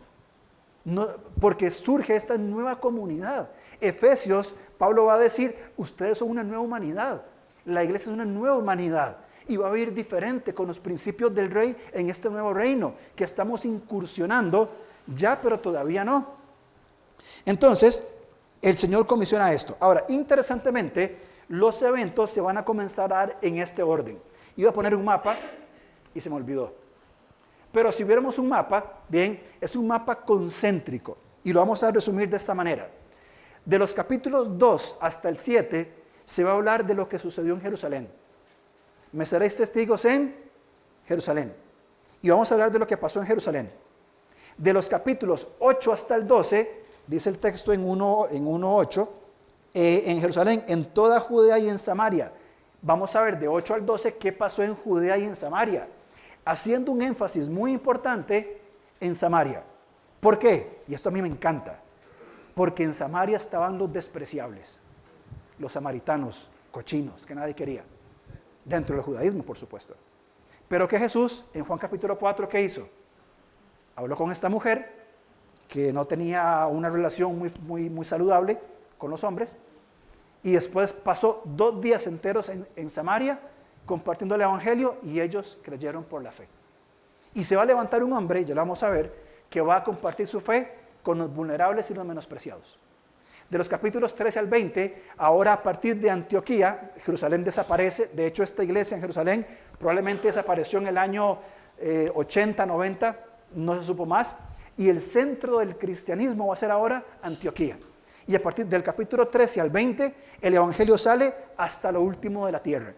S1: No, porque surge esta nueva comunidad. Efesios, Pablo va a decir, ustedes son una nueva humanidad. La iglesia es una nueva humanidad y va a vivir diferente con los principios del rey en este nuevo reino que estamos incursionando Ya, pero todavía no. Entonces, el Señor comisiona esto. Ahora, interesantemente, los eventos se van a comenzar a dar en este orden. Iba a poner un mapa y se me olvidó. Pero si viéramos un mapa, bien, es un mapa concéntrico. Y lo vamos a resumir de esta manera. De los capítulos 2 hasta el 7, se va a hablar de lo que sucedió en Jerusalén. Me seréis testigos en Jerusalén. Y vamos a hablar de lo que pasó en Jerusalén. De los capítulos 8 hasta el 12, dice el texto en 1:8, en Jerusalén, en toda Judea y en Samaria. Vamos a ver de 8 al 12 qué pasó en Judea y en Samaria, haciendo un énfasis muy importante en Samaria. ¿Por qué? Y esto a mí me encanta. Porque en Samaria estaban los despreciables, los samaritanos, cochinos, que nadie quería. Dentro del judaísmo, por supuesto. Pero que Jesús, en Juan capítulo 4, ¿qué hizo? Habló con esta mujer que no tenía una relación muy saludable con los hombres, y después pasó 2 días enteros en Samaria compartiendo el evangelio, y ellos creyeron por la fe. Y se va a levantar un hombre, ya lo vamos a ver, que va a compartir su fe con los vulnerables y los menospreciados. De los capítulos 13 al 20, ahora a partir de Antioquía, Jerusalén desaparece. De hecho, esta iglesia en Jerusalén probablemente desapareció en el año 80, 90, no se supo más. Y el centro del cristianismo va a ser ahora Antioquía. Y a partir del capítulo 13 al 20, el evangelio sale hasta lo último de la tierra.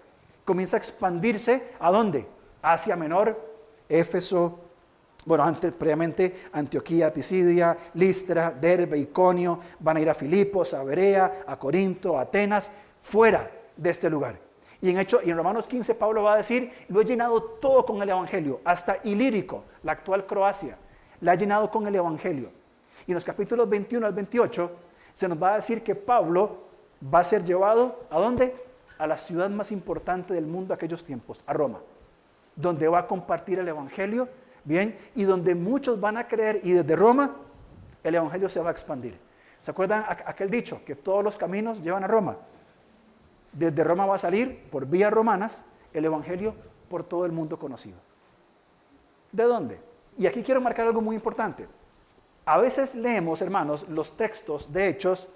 S1: Comienza a expandirse, ¿a dónde? Asia Menor, Éfeso, previamente Antioquía, Pisidia, Listra, Derbe, Iconio, van a ir a Filipos, a Berea, a Corinto, a Atenas, fuera de este lugar. Y en Romanos 15 Pablo va a decir, lo he llenado todo con el evangelio, hasta Ilírico, la actual Croacia, la ha llenado con el evangelio. Y en los capítulos 21 al 28 se nos va a decir que Pablo va a ser llevado, ¿a dónde? A la ciudad más importante del mundo de aquellos tiempos, a Roma, donde va a compartir el evangelio, bien, y donde muchos van a creer, y desde Roma el evangelio se va a expandir. ¿Se acuerdan aquel dicho? Que todos los caminos llevan a Roma. Desde Roma va a salir, por vías romanas, el evangelio por todo el mundo conocido. ¿De dónde? Y aquí quiero marcar algo muy importante. A veces leemos, hermanos, los textos de Hechos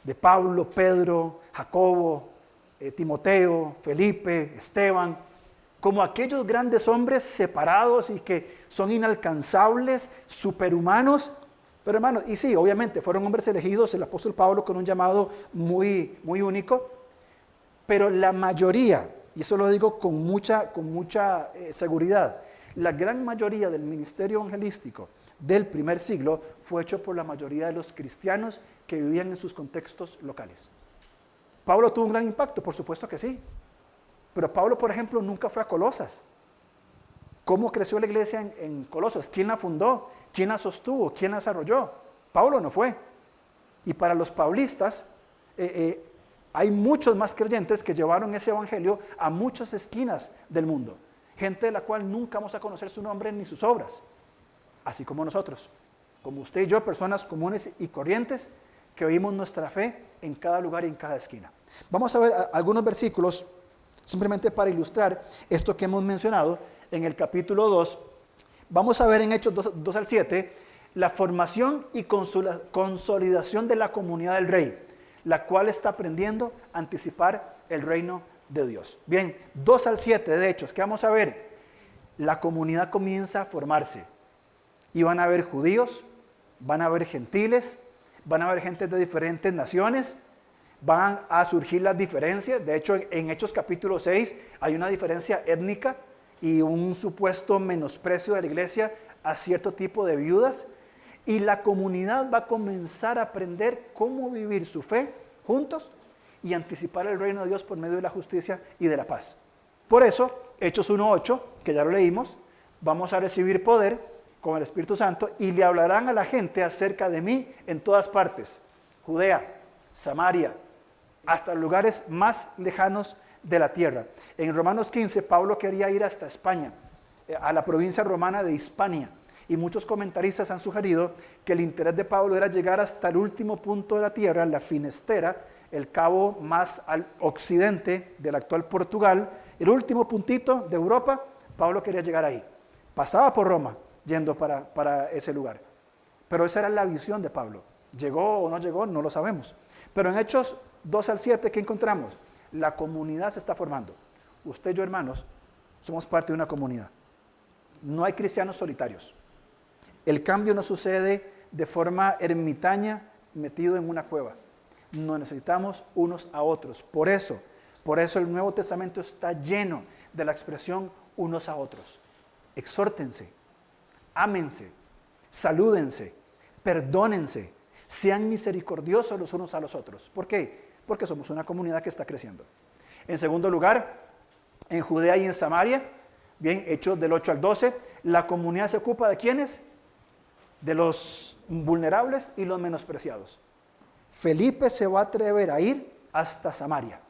S1: de Pablo, Pedro, Jacobo, Timoteo, Felipe, Esteban, como aquellos grandes hombres separados y que son inalcanzables, superhumanos. Pero hermanos, y sí, obviamente fueron hombres elegidos, el apóstol Pablo con un llamado muy único, pero la mayoría, y eso lo digo con mucha seguridad, la gran mayoría del ministerio evangelístico del primer siglo fue hecho por la mayoría de los cristianos que vivían en sus contextos locales. ¿Pablo tuvo un gran impacto? Por supuesto que sí. Pero Pablo, por ejemplo, nunca fue a Colosas. ¿Cómo creció la iglesia en Colosas? ¿Quién la fundó? ¿Quién la sostuvo? ¿Quién la desarrolló? Pablo no fue. Y para los paulistas, hay muchos más creyentes que llevaron ese evangelio a muchas esquinas del mundo. Gente de la cual nunca vamos a conocer su nombre ni sus obras. Así como nosotros, como usted y yo, personas comunes y corrientes que vivimos nuestra fe en cada lugar y en cada esquina. Vamos a ver algunos versículos simplemente para ilustrar esto que hemos mencionado. En el capítulo 2, vamos a ver en Hechos 2 al 7, la formación y consolidación de la comunidad del rey, la cual está aprendiendo a anticipar el reino de Dios. Bien, 2 al 7 de Hechos, ¿qué vamos a ver? La comunidad comienza a formarse. Y van a haber judíos, van a haber gentiles, van a haber gente de diferentes naciones, van a surgir las diferencias. De hecho, en Hechos capítulo 6 hay una diferencia étnica y un supuesto menosprecio de la iglesia a cierto tipo de viudas. Y la comunidad va a comenzar a aprender cómo vivir su fe juntos y anticipar el reino de Dios por medio de la justicia y de la paz. Por eso, Hechos 1:8, que ya lo leímos, vamos a recibir poder con el Espíritu Santo y le hablarán a la gente acerca de mí en todas partes, Judea, Samaria, hasta lugares más lejanos de la tierra. En Romanos 15, Pablo quería ir hasta España, a la provincia romana de Hispania, y muchos comentaristas han sugerido que el interés de Pablo era llegar hasta el último punto de la tierra, la Finestera, el cabo más al occidente del actual Portugal, el último puntito de Europa. Pablo quería llegar ahí, pasaba por Roma, yendo para ese lugar. Pero esa era la visión de Pablo. ¿Llegó o no llegó? No lo sabemos. Pero en Hechos 2 al 7, ¿qué encontramos? La comunidad se está formando. Usted y yo, hermanos, somos parte de una comunidad. No hay cristianos solitarios. El cambio no sucede de forma ermitaña, metido en una cueva. Nos necesitamos unos a otros. Por eso el Nuevo Testamento está lleno de la expresión unos a otros. Exhórtense, ámense, salúdense, perdónense, sean misericordiosos los unos a los otros. ¿Por qué? Porque somos una comunidad que está creciendo. En segundo lugar, en Judea y en Samaria, bien, Hechos del 8 al 12, la comunidad se ocupa de ¿quiénes? De los vulnerables y los menospreciados. Felipe se va a atrever a ir hasta Samaria.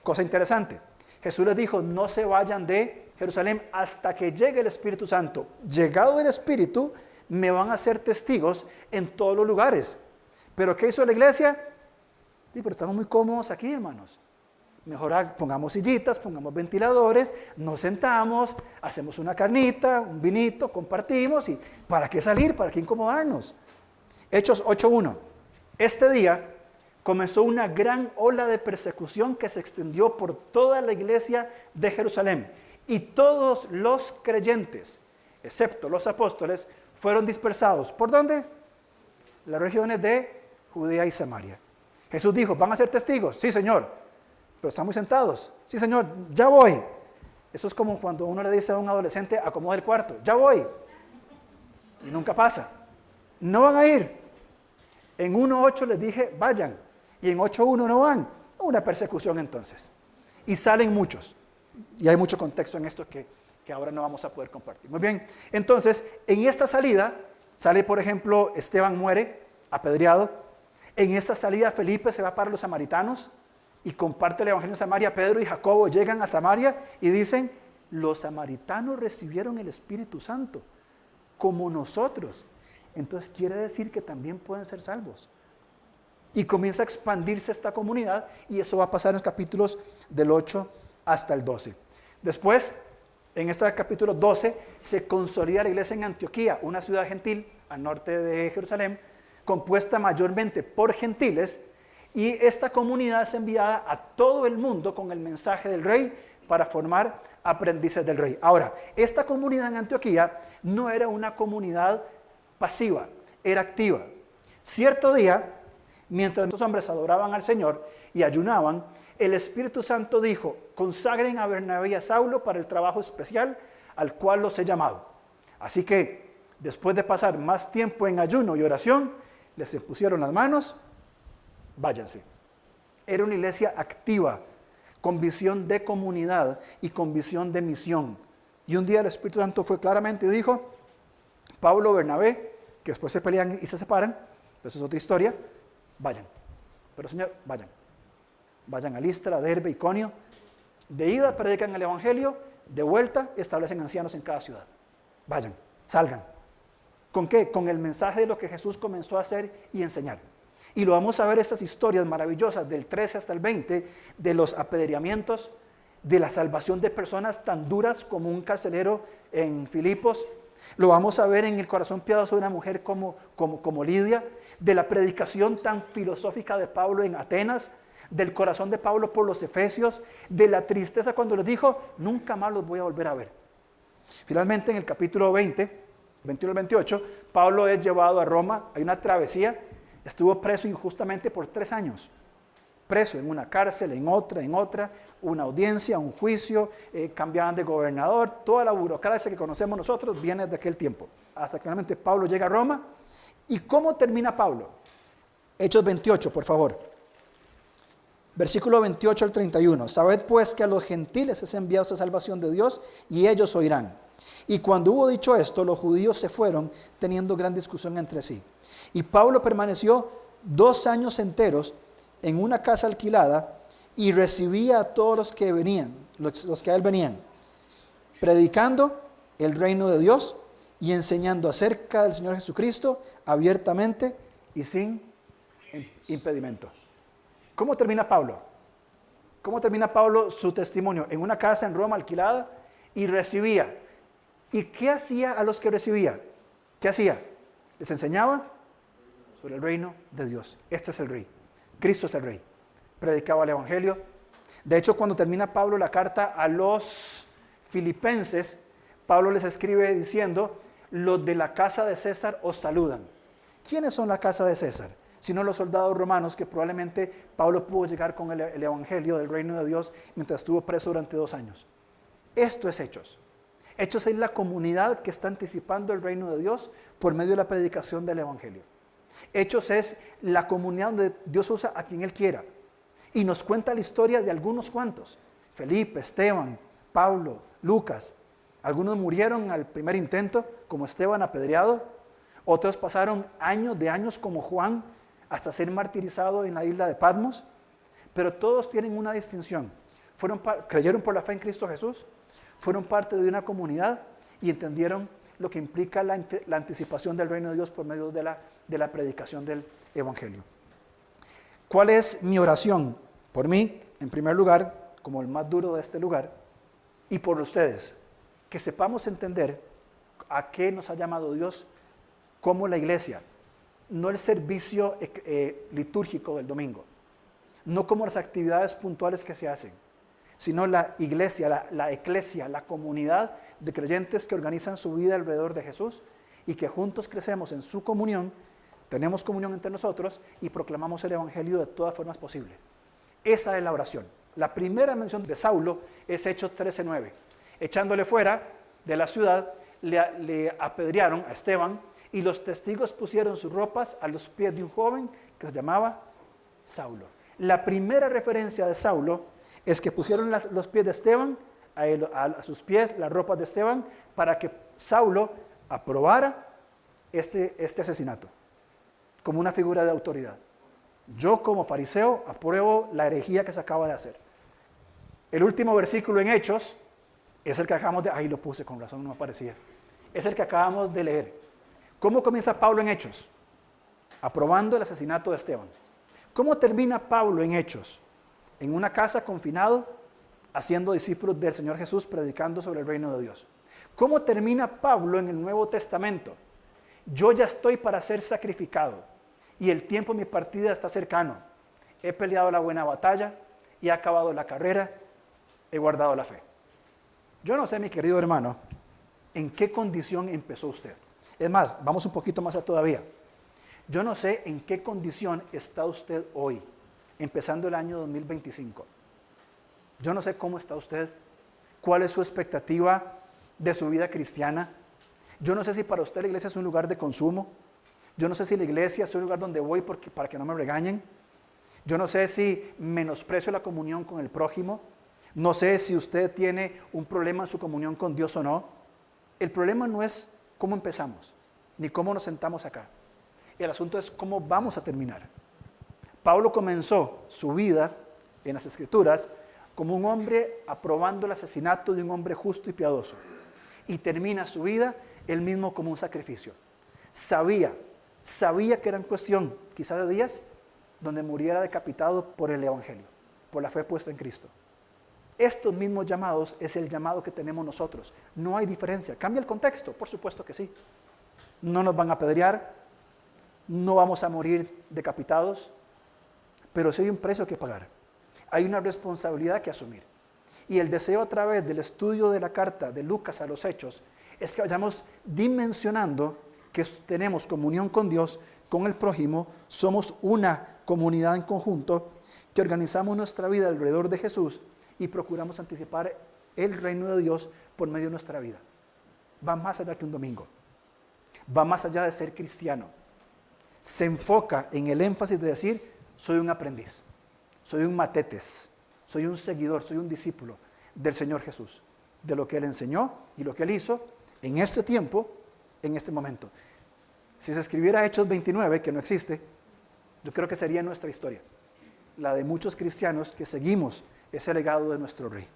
S1: Cosa interesante, Jesús les dijo, no se vayan de Jerusalén hasta que llegue el Espíritu Santo. Llegado el Espíritu, me van a ser testigos en todos los lugares. ¿Pero qué hizo la iglesia? Sí, pero estamos muy cómodos aquí, hermanos. Mejor pongamos sillitas, pongamos ventiladores, nos sentamos, hacemos una carnita, un vinito, compartimos. ¿Y para qué salir? ¿Para qué incomodarnos? Hechos 8:1. Este día comenzó una gran ola de persecución que se extendió por toda la iglesia de Jerusalén. Y todos los creyentes, excepto los apóstoles, fueron dispersados. ¿Por dónde? Las regiones de Judea y Samaria. Jesús dijo, ¿van a ser testigos? Sí, Señor. Pero están muy sentados. Sí, Señor, ya voy. Eso es como cuando uno le dice a un adolescente, acomoda el cuarto. Ya voy. Y nunca pasa. No van a ir. En 1:8 les dije, vayan. Y en 8:1 no van. Una persecución entonces. Y salen muchos. Y hay mucho contexto en esto que ahora no vamos a poder compartir. Muy bien. Entonces, en esta salida, sale por ejemplo, Esteban muere, apedreado. En esta salida, Felipe se va para los samaritanos y comparte el evangelio en Samaria. Pedro y Jacobo llegan a Samaria y dicen, los samaritanos recibieron el Espíritu Santo, como nosotros. Entonces quiere decir que también pueden ser salvos. Y comienza a expandirse esta comunidad y eso va a pasar en los capítulos del 8 hasta el 12. Después, en este capítulo 12, se consolida la iglesia en Antioquía, una ciudad gentil al norte de Jerusalén, compuesta mayormente por gentiles, y esta comunidad es enviada a todo el mundo con el mensaje del rey para formar aprendices del rey. Ahora, esta comunidad en Antioquía no era una comunidad pasiva, era activa. Cierto día, mientras estos hombres adoraban al Señor y ayunaban, el Espíritu Santo dijo, consagren a Bernabé y a Saulo para el trabajo especial al cual los he llamado. Así que, después de pasar más tiempo en ayuno y oración, les impusieron las manos, váyanse. Era una iglesia activa, con visión de comunidad y con visión de misión. Y un día el Espíritu Santo fue claramente y dijo, Pablo, Bernabé, que después se pelean y se separan, eso es otra historia, vayan. Pero Señor, vayan. Vayan a Listra, Derbe, Iconio. De ida predican el evangelio, de vuelta establecen ancianos en cada ciudad. Vayan, salgan. ¿Con qué? Con el mensaje de lo que Jesús comenzó a hacer y enseñar. Y lo vamos a ver estas historias maravillosas del 13 hasta el 20, de los apedreamientos, de la salvación de personas tan duras como un carcelero en Filipos. Lo vamos a ver en el corazón piadoso de una mujer como Lidia, de la predicación tan filosófica de Pablo en Atenas, del corazón de Pablo por los Efesios, de la tristeza cuando les dijo, nunca más los voy a volver a ver. Finalmente, en el capítulo 20, 21 al 28, Pablo es llevado a Roma, hay una travesía, estuvo preso injustamente por 3 años. Preso en una cárcel, en otra, una audiencia, un juicio, cambiaban de gobernador, toda la burocracia que conocemos nosotros viene de aquel tiempo. Hasta que finalmente Pablo llega a Roma. ¿Y cómo termina Pablo? Hechos 28, por favor. Versículo 28 al 31. Sabed pues que a los gentiles es enviada esta salvación de Dios y ellos oirán. Y cuando hubo dicho esto, los judíos se fueron teniendo gran discusión entre sí. Y Pablo permaneció 2 años enteros en una casa alquilada y recibía a todos los que venían, los que a él venían, predicando el reino de Dios y enseñando acerca del Señor Jesucristo abiertamente y sin impedimento. ¿Cómo termina Pablo? ¿Cómo termina Pablo su testimonio? En una casa en Roma alquilada y recibía. ¿Y qué hacía a los que recibía? ¿Qué hacía? Les enseñaba sobre el reino de Dios. Este es el rey. Cristo es el rey. Predicaba el evangelio. De hecho, cuando termina Pablo la carta a los filipenses, Pablo les escribe diciendo: los de la casa de César os saludan. ¿Quiénes son la casa de César? Sino los soldados romanos que probablemente Pablo pudo llegar con el evangelio del reino de Dios mientras estuvo preso durante 2 años. Esto es Hechos. Hechos es la comunidad que está anticipando el reino de Dios por medio de la predicación del evangelio. Hechos es la comunidad donde Dios usa a quien Él quiera. Y nos cuenta la historia de algunos cuantos: Felipe, Esteban, Pablo, Lucas. Algunos murieron al primer intento, como Esteban apedreado. Otros pasaron años de años, como Juan, hasta ser martirizado en la isla de Patmos. Pero todos tienen una distinción. Creyeron por la fe en Cristo Jesús, fueron parte de una comunidad y entendieron lo que implica la anticipación del reino de Dios por medio de la predicación del evangelio. ¿Cuál es mi oración? Por mí, en primer lugar, como el más duro de este lugar, y por ustedes, que sepamos entender a qué nos ha llamado Dios como la iglesia, no el servicio litúrgico del domingo, no como las actividades puntuales que se hacen, sino la iglesia, la eclesia, la comunidad de creyentes que organizan su vida alrededor de Jesús y que juntos crecemos en su comunión, tenemos comunión entre nosotros y proclamamos el evangelio de todas formas posibles. Esa es la oración. La primera mención de Saulo es Hechos 13:9. Echándole fuera de la ciudad, le apedrearon a Esteban y los testigos pusieron sus ropas a los pies de un joven que se llamaba Saulo. La primera referencia de Saulo es que pusieron los pies de Esteban, a sus pies las ropas de Esteban, para que Saulo aprobara este asesinato como una figura de autoridad. Yo, como fariseo, apruebo la herejía que se acaba de hacer. El último versículo en Hechos es el que acabamos de... Ahí lo puse, con razón no me aparecía. Es el que acabamos de leer. ¿Cómo comienza Pablo en Hechos? Aprobando el asesinato de Esteban. ¿Cómo termina Pablo en Hechos? En una casa, confinado, haciendo discípulos del Señor Jesús, predicando sobre el reino de Dios. ¿Cómo termina Pablo en el Nuevo Testamento? Yo ya estoy para ser sacrificado y el tiempo de mi partida está cercano. He peleado la buena batalla y he acabado la carrera, he guardado la fe. Yo no sé, mi querido hermano, en qué condición empezó usted. Es más, vamos un poquito más todavía. Yo no sé en qué condición está usted hoy, empezando el año 2025. Yo no sé cómo está usted, cuál es su expectativa de su vida cristiana. Yo no sé si para usted la iglesia es un lugar de consumo. Yo no sé si la iglesia es un lugar donde voy para que no me regañen. Yo no sé si menosprecio la comunión con el prójimo. No sé si usted tiene un problema en su comunión con Dios o no. El problema no es cómo empezamos, ni cómo nos sentamos acá. El asunto es cómo vamos a terminar. Pablo comenzó su vida en las Escrituras como un hombre aprobando el asesinato de un hombre justo y piadoso. Y termina su vida él mismo como un sacrificio. Sabía que era en cuestión, quizás de días, donde muriera decapitado por el evangelio, por la fe puesta en Cristo. Estos mismos llamados es el llamado que tenemos nosotros. No hay diferencia. ¿Cambia el contexto? Por supuesto que sí. No nos van a apedrear, no vamos a morir decapitados, pero sí hay un precio que pagar. Hay una responsabilidad que asumir. Y el deseo a través del estudio de la carta de Lucas a los Hechos es que vayamos dimensionando que tenemos comunión con Dios, con el prójimo, somos una comunidad en conjunto que organizamos nuestra vida alrededor de Jesús y procuramos anticipar el reino de Dios por medio de nuestra vida. Va más allá que un domingo. Va más allá de ser cristiano. Se enfoca en el énfasis de decir, soy un aprendiz, soy un matetes, soy un seguidor, soy un discípulo del Señor Jesús, de lo que Él enseñó y lo que Él hizo en este tiempo, en este momento. Si se escribiera Hechos 29, que no existe, yo creo que sería nuestra historia, la de muchos cristianos que seguimos ese legado de nuestro Rey.